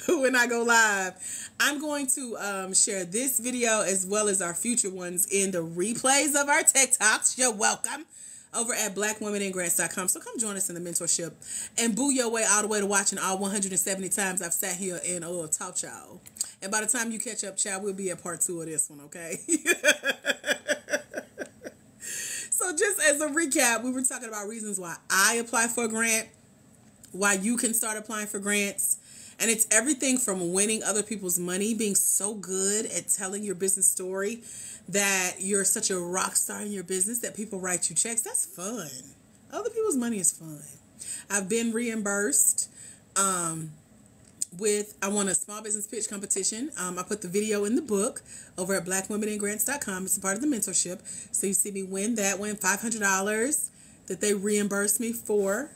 when I go live. I'm going to share this video as well as our future ones in the replays of our TikToks. You're welcome. Over at blackwomenandgrants.com. So come join us in the mentorship and boo your way all the way to watching all 170 times I've sat here and taught y'all. And by the time you catch up, child, we'll be at part 2 of this one, okay? So just as a recap, we were talking about reasons why I apply for a grant, why you can start applying for grants. And it's everything from winning other people's money, being so good at telling your business story that you're such a rock star in your business that people write you checks. That's fun. Other people's money is fun. I've been reimbursed I won a small business pitch competition. I put the video in the book over at blackwomenandgrants.com. It's a part of the mentorship. So you see me win $500 that they reimbursed me for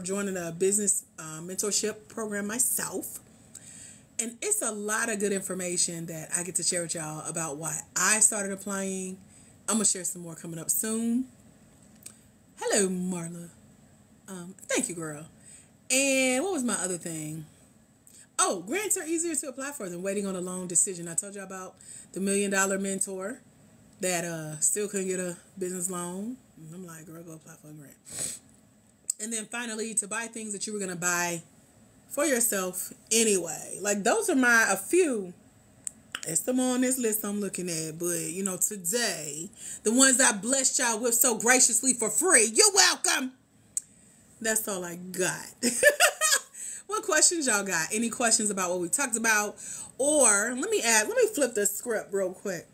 joining a business mentorship program myself. And it's a lot of good information that I get to share with y'all about why I started applying. I'm going to share some more coming up soon. Hello, Marla. Thank you, girl. And what was my other thing? Oh, grants are easier to apply for than waiting on a loan decision. I told you about the $1 Million Mentor that still couldn't get a business loan. And I'm like, girl, go apply for a grant. And then finally, to buy things that you were going to buy for yourself anyway. Like, those are a few. There's some on this list I'm looking at. But, today, the ones I blessed y'all with so graciously for free. You're welcome. That's all I got. What questions y'all got? Any questions about what we talked about? Or let me flip the script real quick.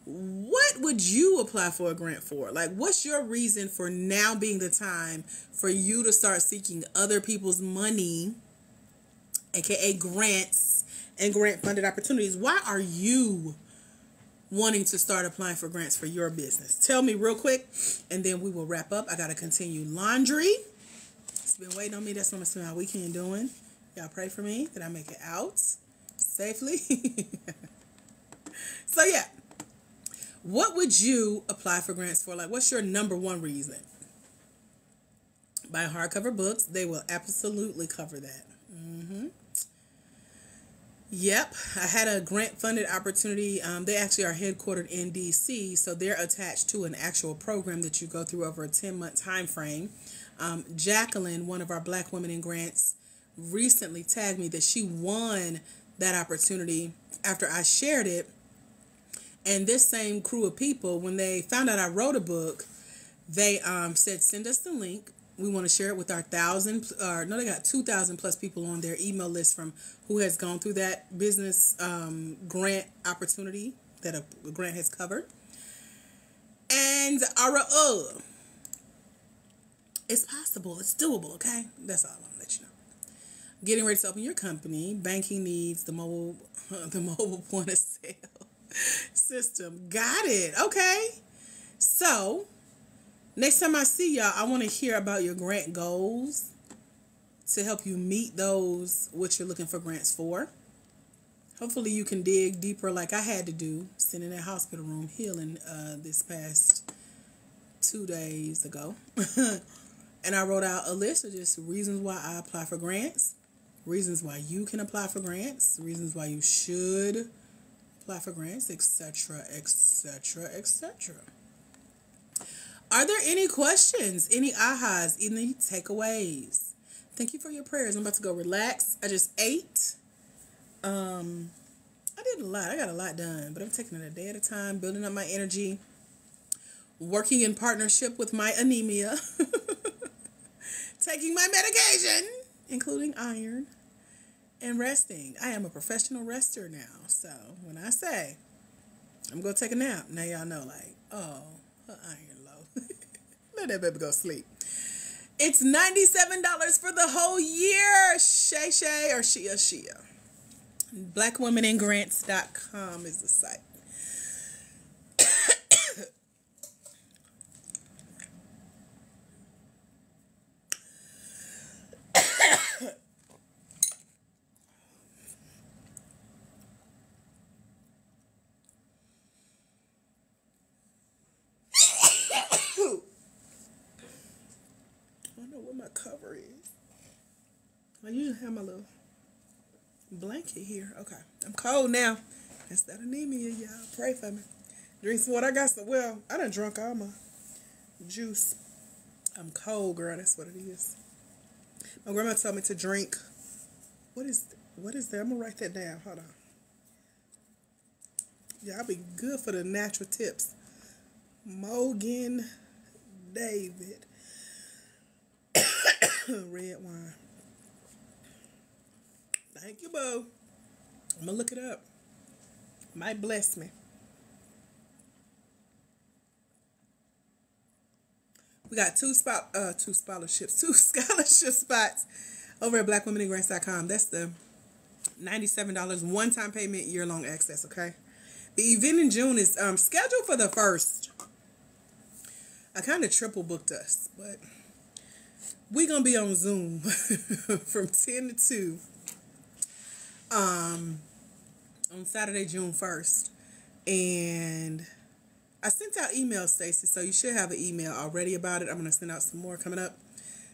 What would you apply for a grant for? Like, what's your reason for now being the time for you to start seeking other people's money, aka grants and grant funded opportunities? Why are you wanting to start applying for grants for your business? Tell me real quick, and then we will wrap up. I got to continue laundry. Been waiting on me. That's what I'm spending my weekend doing. Y'all pray for me that I make it out safely. So yeah, what would you apply for grants for? Like, what's your number one reason? buy hardcover books, they will absolutely cover that. Yep, I had a grant funded opportunity. They actually are headquartered in DC, so they're attached to an actual program that you go through over a 10-month time frame. Jacqueline, one of our Black women in grants, recently tagged me that she won that opportunity after I shared it. And this same crew of people, when they found out I wrote a book, they said, send us the link. We want to share it with our they got 2,000 plus people on their email list from who has gone through that business grant opportunity that a grant has covered. And it's possible. It's doable, okay? That's all I'm going to let you know. Getting ready to open your company. Banking needs the mobile point of sale system. Got it. Okay. So, next time I see y'all, I want to hear about your grant goals to help you meet those, what you're looking for grants for. Hopefully you can dig deeper like I had to do, sitting in that hospital room healing this past 2 days ago. And I wrote out a list of just reasons why I apply for grants, reasons why you can apply for grants, reasons why you should apply for grants, etc., etc., etc. Are there any questions, any ahas, any takeaways? Thank you for your prayers. I'm about to go relax. I just ate. I did a lot. I got a lot done, but I'm taking it a day at a time, building up my energy, working in partnership with my anemia, taking my medication, including iron, and resting. I am a professional rester now, so when I say I'm going to take a nap, now y'all know, like, oh, her iron low. Let that baby go sleep. It's $97 for the whole year. Shay or Shia. BlackWomenInGrants.com is the site. I don't know what my cover is. I usually have my little blanket here. Okay. I'm cold now. That's that anemia, y'all. Pray for me. Drink some water. I done drunk all my juice. I'm cold, girl. That's what it is. My grandma told me to drink. What is that? I'm going to write that down. Hold on. Y'all be good for the natural tips. Mogan David. Red wine. Thank you, boo. I'm going to look it up. Might bless me. We got two scholarship spots over at BlackWomenInGrants.com. That's the $97 one-time payment, year-long access, okay? The event in June is scheduled for the 1st. I kind of triple booked us, but we're going to be on Zoom from 10 to 2 on Saturday, June 1st. And I sent out emails, Stacey, so you should have an email already about it. I'm going to send out some more coming up,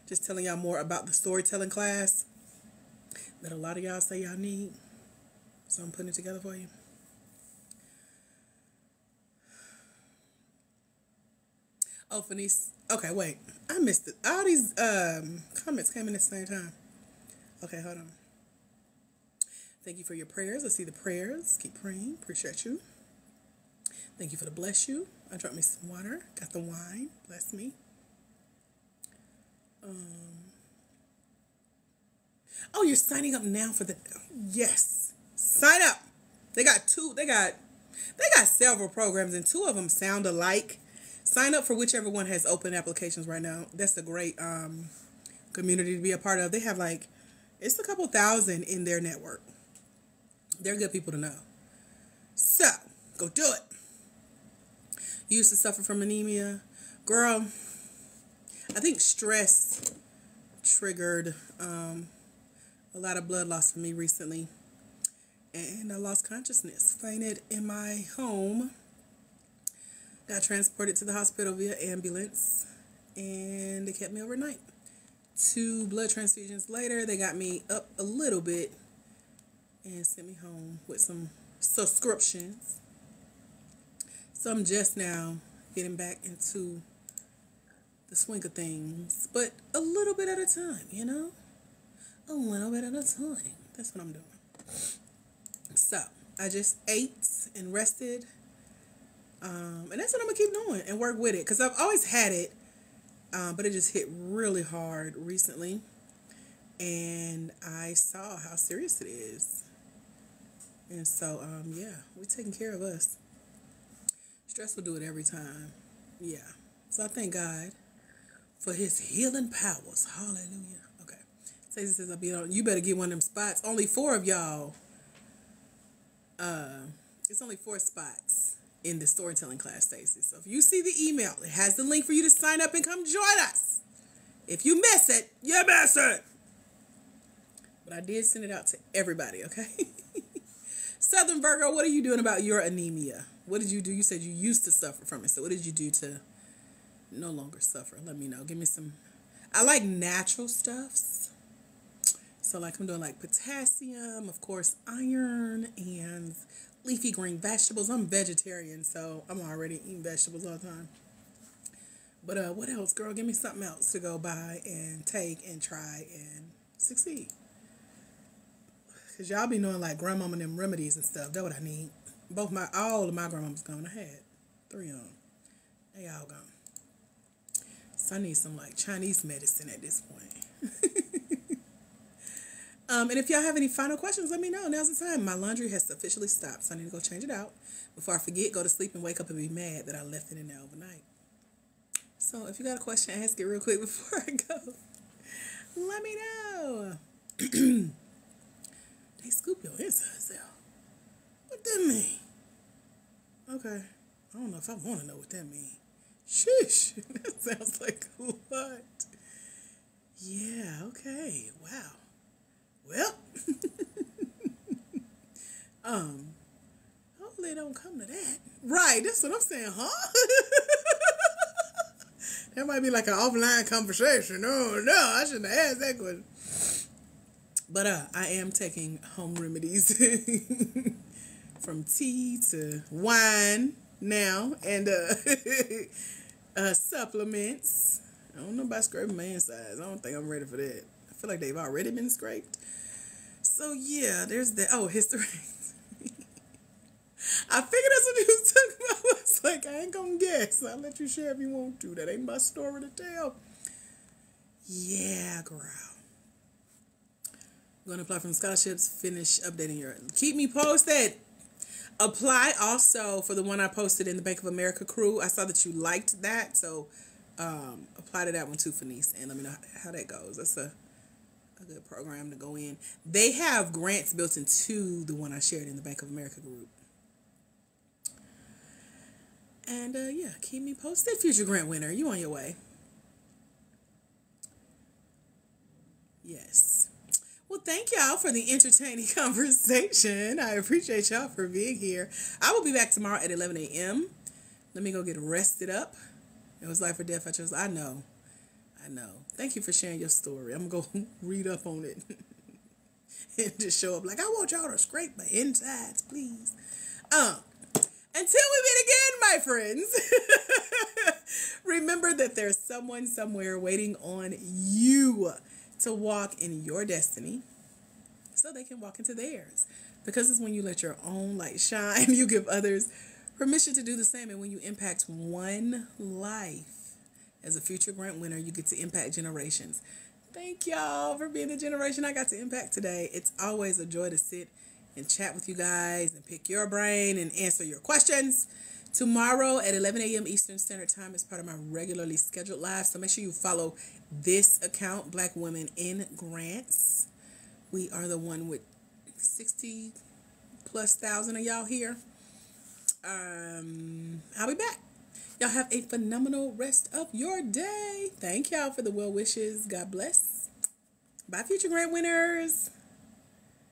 just telling y'all more about the storytelling class that a lot of y'all say y'all need. So I'm putting it together for you. Oh, Fenice. Okay, wait. I missed it. All these comments came in at the same time. Okay, hold on. Thank you for your prayers. I see the prayers. Keep praying. Appreciate you. Thank you for the bless you. I drank me some water. Got the wine. Bless me. Oh, you're signing up now for the... Yes. Sign up. They got several programs, and 2 of them sound alike. Sign up for whichever one has open applications right now. That's a great community to be a part of. They have it's a couple thousand in their network. They're good people to know. So, go do it. You used to suffer from anemia. Girl, I think stress triggered a lot of blood loss for me recently. And I lost consciousness. Fainted in my home. Got transported to the hospital via ambulance. And they kept me overnight. 2 blood transfusions later, they got me up a little bit and sent me home with some subscriptions. So I'm just now getting back into the swing of things, but a little bit at a time, you know? A little bit at a time. That's what I'm doing. So I just ate and rested. And that's what I'm going to keep doing and work with it. Because I've always had it, but it just hit really hard recently. And I saw how serious it is. And so, yeah, we're taking care of us. Stress will do it every time. Yeah. So I thank God for his healing powers. Hallelujah. Okay. Stacey says, I'll be on. You better get one of them spots. Only 4 of y'all. It's only 4 spots in the storytelling class, Stacey. So if you see the email, it has the link for you to sign up and come join us. If you miss it, you miss it. But I did send it out to everybody, okay? Southern Virgo, what are you doing about your anemia? What did you do? You said you used to suffer from it. So what did you do to no longer suffer? Let me know. Give me some. I like natural stuffs. So like I'm doing like potassium, of course, iron, and leafy green vegetables. I'm vegetarian, so I'm already eating vegetables all the time. But what else, girl? Give me something else to go buy and take and try and succeed. Because y'all be knowing like grandmama and them remedies and stuff. That's what I need. All of my grandmamas gone. I had 3 of them. They all gone. So I need some like Chinese medicine at this point. And if y'all have any final questions, let me know. Now's the time. My laundry has officially stopped, so I need to go change it out. Before I forget, go to sleep and wake up and be mad that I left it in there overnight. So if you got a question, ask it real quick before I go. Let me know. They scoop your insides out. What that mean? Okay. I don't know if I want to know what that means. Sheesh. That sounds like a lot. Yeah, okay. Wow. Well, hopefully it don't come to that. Right, that's what I'm saying, huh? That might be like an offline conversation. Oh, no, I shouldn't have asked that question. But I am taking home remedies from tea to wine now and supplements. I don't know about scraping my insides. I don't think I'm ready for that. I feel like they've already been scraped. So yeah, there's that. Oh, history. I figured that's what you was talking about. I was like, I ain't gonna guess. I'll let you share if you want to. That ain't my story to tell. Yeah, girl. Going to apply for scholarships. Finish updating your. Keep me posted. Apply also for the one I posted in the Bank of America crew. I saw that you liked that, so apply to that one too, Fenice, and let me know how that goes. That's a good program to go in. They have grants built into the one I shared in the Bank of America group. And yeah, keep me posted, future grant winner. You on your way. Yes. Well, thank y'all for the entertaining conversation. I appreciate y'all for being here. I will be back tomorrow at 11 a.m. Let me go get rested up. It was life or death. I know. Thank you for sharing your story. I'm going to go read up on it and just show up like, I want y'all to scrape my insides, please. Until we meet again, my friends, remember that there's someone somewhere waiting on you to walk in your destiny so they can walk into theirs. Because it's when you let your own light shine, you give others permission to do the same. And when you impact one life, as a future grant winner, you get to impact generations. Thank y'all for being the generation I got to impact today. It's always a joy to sit and chat with you guys and pick your brain and answer your questions. Tomorrow at 11 a.m. Eastern Standard Time is part of my regularly scheduled live. So make sure you follow this account, Black Women in Grants. We are the one with 60+ thousand of y'all here. I'll be back. Y'all have a phenomenal rest of your day. Thank y'all for the well wishes. God bless. Bye, future grant winners.